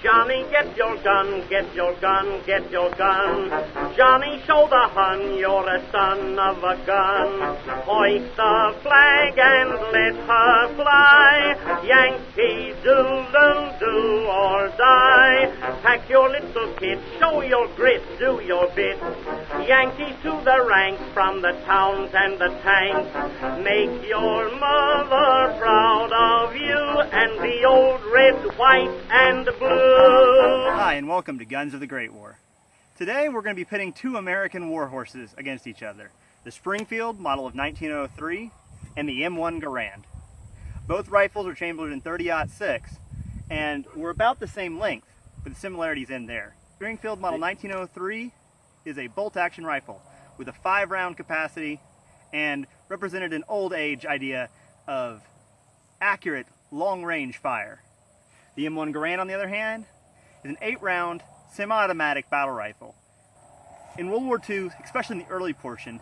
Johnny, get your gun, get your gun, get your gun. Johnny, show the Hun you're a son of a gun. Hoist the flag and let her fly. Yankee doodle do or die. Pack your little kit, show your grit, do your bit. Yankees to the ranks from the towns and the tanks. Make your mother proud of you and the old red, white, and blue. Hi, and welcome to Guns of the Great War. Today we're going to be pitting two American war horses against each other, the Springfield, model of 1903, and the M1 Garand. Both rifles are chambered in 30-06, and we're about the same length, but the similarities end there. Springfield model 1903 is a bolt-action rifle with a 5-round capacity and represented an old age idea of accurate long-range fire. The M1 Garand, on the other hand, is an 8-round semi-automatic battle rifle. In World War II, especially in the early portion,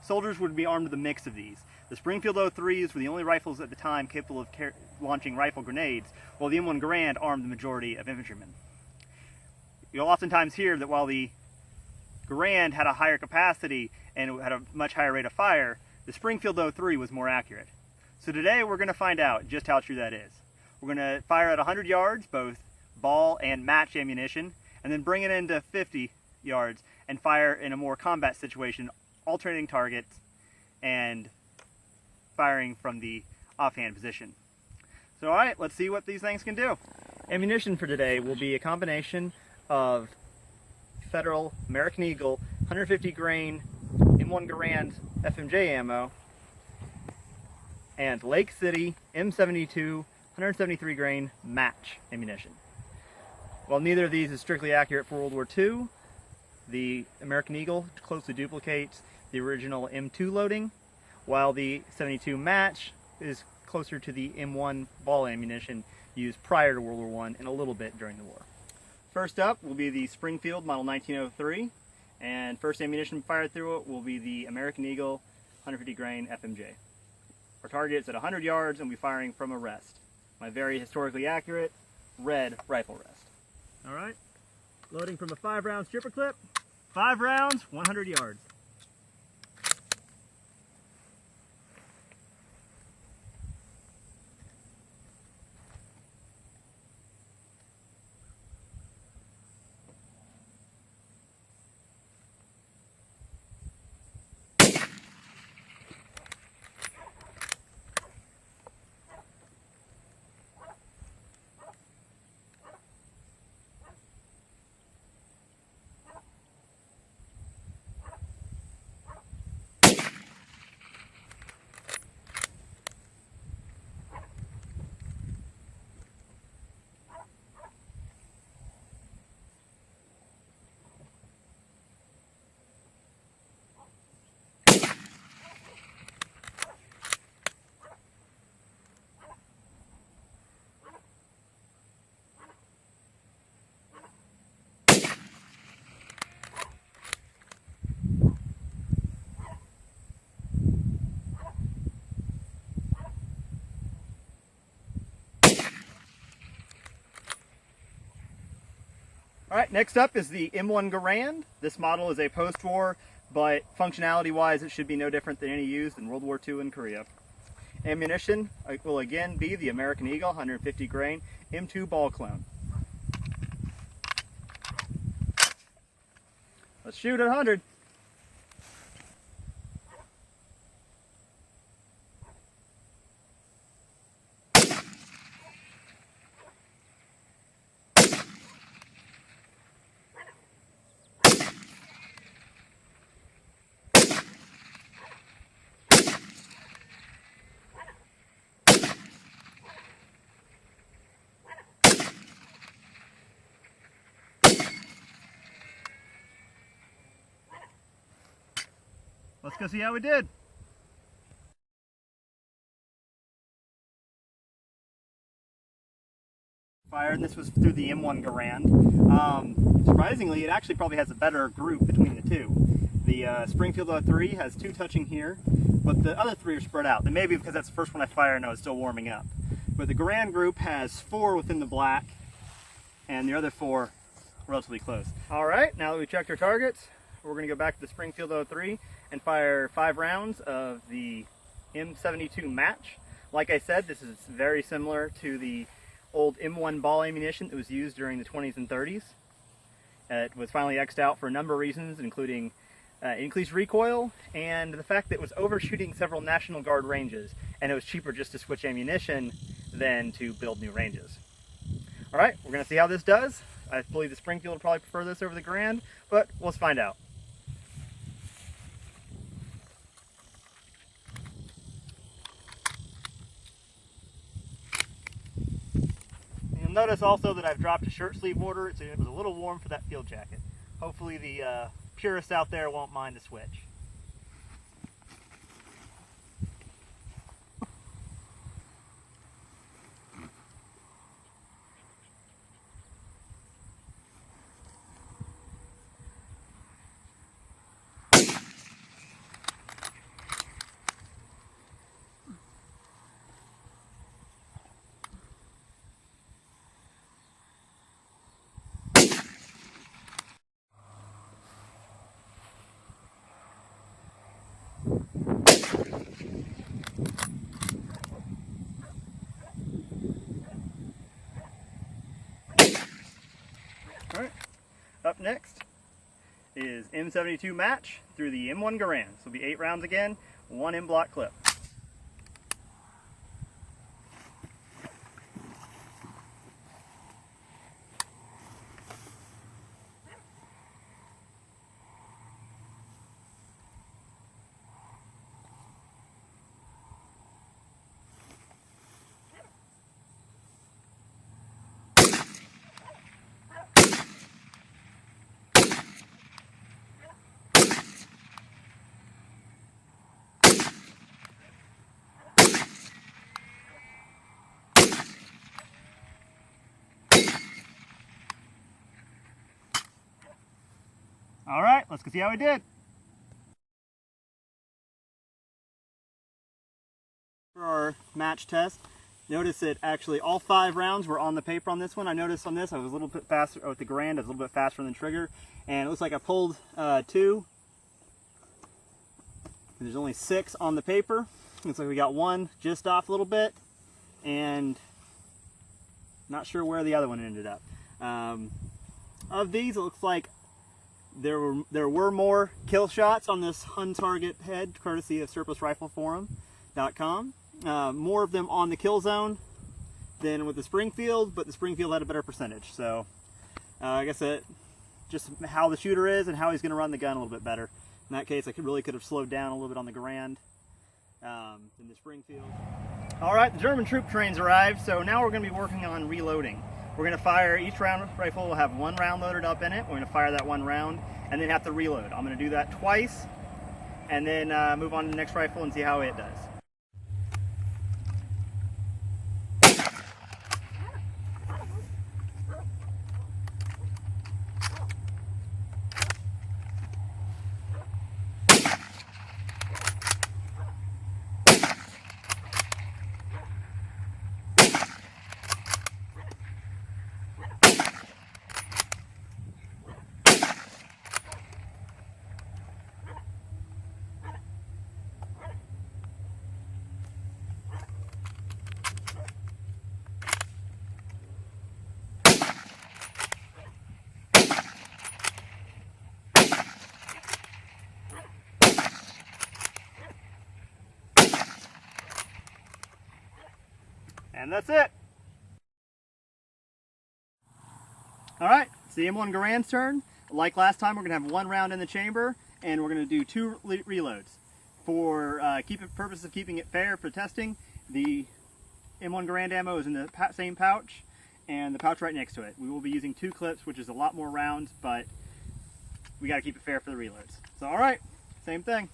soldiers would be armed with a mix of these. The Springfield 03s were the only rifles at the time capable of launching rifle grenades, while the M1 Garand armed the majority of infantrymen. You'll oftentimes hear that while the Garand had a higher capacity and had a much higher rate of fire, the Springfield 03 was more accurate. So today we're going to find out just how true that is. We're going to fire at 100 yards, both ball and match ammunition, and then bring it into 50 yards and fire in a more combat situation, alternating targets and firing from the offhand position. So alright, let's see what these things can do. Ammunition for today will be a combination of Federal American Eagle 150 grain M1 Garand FMJ ammo and Lake City M72 173 grain match ammunition. While neither of these is strictly accurate for World War II, the American Eagle closely duplicates the original M2 loading, while the 72 match is closer to the M1 ball ammunition used prior to World War I and a little bit during the war. First up will be the Springfield model 1903, and first ammunition fired through it will be the American Eagle 150 grain FMJ. Our target is at 100 yards and we'll be firing from a rest. My very historically accurate red rifle rest. Alright, loading from a 5-round stripper clip, 5 rounds, 100 yards. Alright, next up is the M1 Garand. This model is a post-war, but functionality-wise it should be no different than any used in World War II in Korea. Ammunition will again be the American Eagle 150 grain M2 ball clone. Let's shoot at 100. Let's go see how we did. Fired, and this was through the M1 Garand. Surprisingly, it actually probably has a better group between the two. The Springfield 03 has 2 touching here, but the other 3 are spread out. And maybe because that's the first one I fired and I was still warming up. But the Garand group has 4 within the black, and the other 4 relatively close. All right, now that we checked our targets, we're going to go back to the Springfield 03 and fire 5 rounds of the M1903 match. Like I said, this is very similar to the old M1 ball ammunition that was used during the 20s and 30s. It was finally X'd out for a number of reasons, including increased recoil and the fact that it was overshooting several National Guard ranges, and it was cheaper just to switch ammunition than to build new ranges. All right, we're going to see how this does. I believe the Springfield will probably prefer this over the Garand, but let's find out. You'll notice also that I've dropped a shirt sleeve order, so it was a little warm for that field jacket. Hopefully the purists out there won't mind the switch. All right, up next is M1903 match through the M1 Garand. This will be 8 rounds again, 1 M-block clip. All right, let's go see how we did. For our match test, notice that actually all 5 rounds were on the paper on this one. I noticed on this I was a little bit faster, with the Garand, I was a little bit faster than the trigger, and it looks like I pulled 2. There's only 6 on the paper. Looks like we got 1 just off a little bit, and not sure where the other one ended up. Of these, it looks like there were more kill shots on this Hun target head, courtesy of surplusrifleforum.com. More of them on the kill zone than with the Springfield, but the Springfield had a better percentage. So I guess that just how the shooter is and how he's going to run the gun a little bit better. In that case, I really could have slowed down a little bit on the Garand than the Springfield. All right, the German troop train's arrived, so now we're going to be working on reloading. We're going to fire, each rifle will have 1 round loaded up in it. We're going to fire that 1 round and then have to reload. I'm going to do that twice and then move on to the next rifle and see how it does. And that's it. All right, it's the M1 Garand's turn. Like last time, we're going to have 1 round in the chamber, and we're going to do 2 reloads. For purpose of keeping it fair for testing, the M1 Garand ammo is in the same pouch, and the pouch right next to it. We will be using 2 clips, which is a lot more rounds, but we got to keep it fair for the reloads. So, all right, same thing.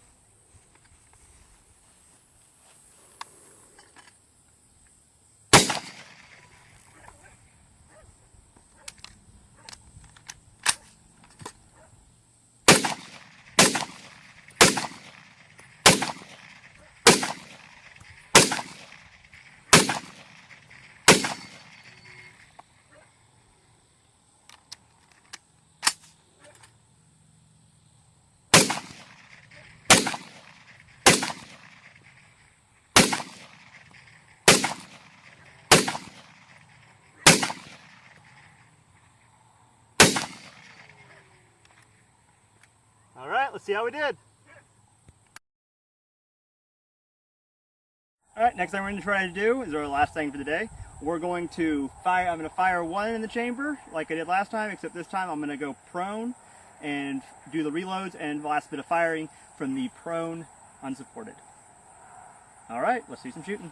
let's see how we did. All right, next thing we're going to try to do is our last thing for the day. We're going to fire, I'm going to fire one in the chamber like I did last time, except this time I'm going to go prone and do the reloads and the last bit of firing from the prone unsupported. All right, let's do some shooting.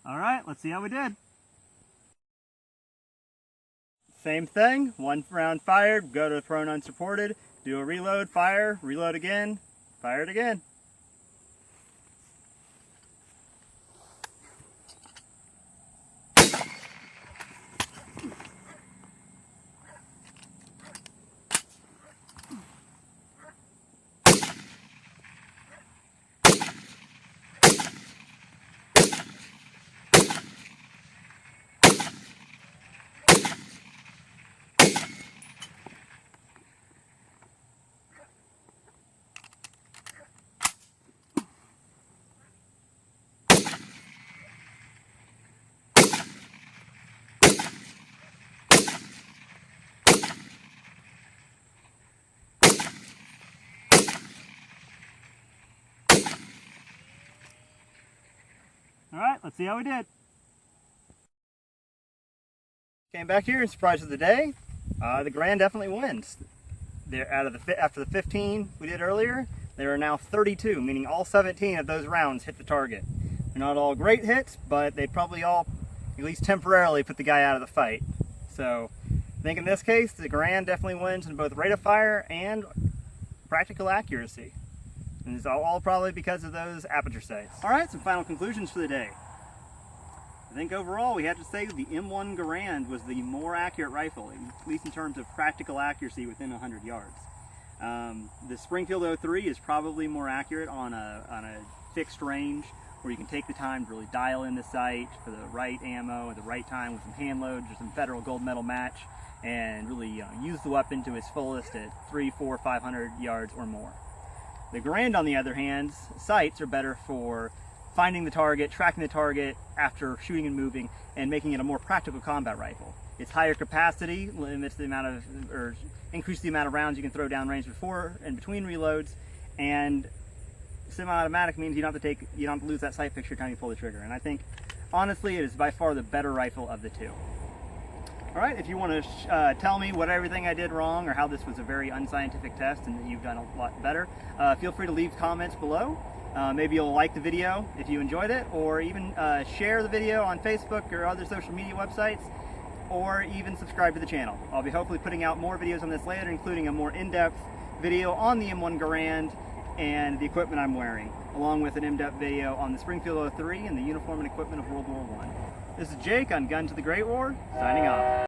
All right, let's see how we did. Same thing, one round fired, go to the prone unsupported, do a reload, fire, reload again, fire it again. All right, let's see how we did. Came back here and surprise of the day. The Garand definitely wins. They're after the 15 we did earlier, there are now 32, meaning all 17 of those rounds hit the target. They're not all great hits, but they probably all, at least temporarily, put the guy out of the fight. So I think in this case, the Garand definitely wins in both rate of fire and practical accuracy. And it's all probably because of those aperture sights. All right, some final conclusions for the day. I think overall we have to say the M1 Garand was the more accurate rifle, at least in terms of practical accuracy within 100 yards. The Springfield 03 is probably more accurate on a fixed range where you can take the time to really dial in the sight for the right ammo at the right time with some hand loads or some federal gold medal match and really use the weapon to its fullest at 300, 400, 500 yards or more. The Garand, on the other hand, sights are better for finding the target, tracking the target after shooting and moving, and making it a more practical combat rifle. Its higher capacity limits the amount of, or increases the amount of rounds you can throw down range before and between reloads, and semi-automatic means you don't have to lose that sight picture every time you pull the trigger. And I think, honestly, it is by far the better rifle of the two. All right, if you want to tell me what everything I did wrong or how this was a very unscientific test and that you've done a lot better, feel free to leave comments below. Maybe you'll like the video if you enjoyed it, or even share the video on Facebook or other social media websites, or even subscribe to the channel. I'll be hopefully putting out more videos on this later, including a more in-depth video on the M1 Garand and the equipment I'm wearing, along with an in-depth video on the Springfield 03 and the uniform and equipment of World War I. This is Jake on Guns of the Great War, signing off.